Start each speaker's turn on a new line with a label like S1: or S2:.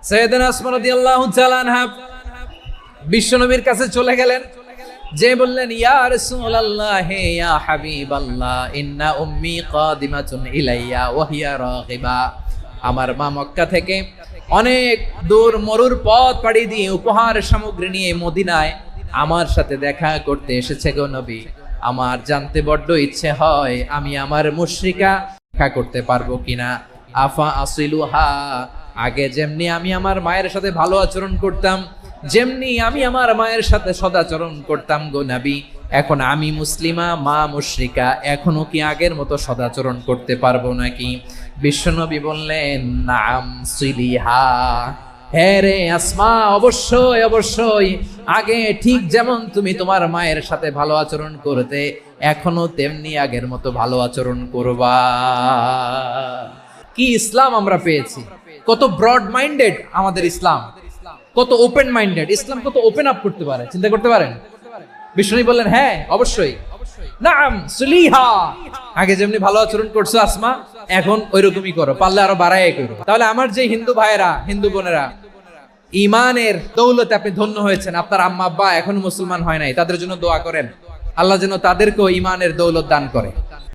S1: সাইয়েদানা আসমা রাদিয়াল্লাহু তাআলা আনহা বিশ্বনবীর কাছে চলে গেলেন, যে বললেন, ইয়া রাসূলুল্লাহ, ইয়া হাবিবাল্লাহ, ইন্না উম্মি কাদিমাতুন ইলাইয়া ওয়া হিয়া রাগিবা। আমার মা মক্কা থেকে অনেক দূর মরুর পথ পাড়ি দিয়ে উপহার সামগ্রী নিয়ে মদিনায় আমার সাথে দেখা করতে এসেছে গো নবী। আমার জানতে বড্ড ইচ্ছে হয় আমি আমার মুশরিকা দেখা করতে পারবো কিনা। আফা আসিলুহা, আগে যেমনি আমি আমার মায়ের সাথে ভালো আচরণ করতাম, যেমনি আমি আমার মায়ের সাথে সদাচরণ করতাম গো নবী, এখন আমি মুসলিমা, মা মুশরিকা, এখনো কি আগের মতো সদাচরণ করতে পারবো নাকি? বিশ্বনবী বললেন, নাম সিলিহা, হ্যাঁ রে আসমা, অবশ্যই অবশ্যই, আগে ঠিক যেমন তুমি তোমার মায়ের সাথে ভালো আচরণ করতে, এখনো তেমনি আগের মতো ভালো আচরণ করবা। কি ইসলাম আমরা পেয়েছি! কত ব্রড মাইন্ডেড আমাদের ইসলাম, কত ওপেন মাইন্ডেড ইসলাম, কত ওপেন আপ করতে পারে, চিন্তা করতে পারেন? বিষ্ণু বললেন, হ্যাঁ অবশ্যই, নাম সুলিহা, আগে যেমনি ভালো আচরণ করছো আসমা, এখন ওইরকমই করো, পারলে আরো বাড়ায় করো। তাহলে আমার যে হিন্দু ভাইয়েরা, হিন্দু বোনেরা, ইমানের দৌলতে আপনি ধন্য হয়েছেন, আপনার আম্মা আব্বা এখনো মুসলমান হয় নাই, তাদের জন্য দোয়া করেন, আল্লাহ যেন তাদেরকেও ইমানের দৌলত দান করে।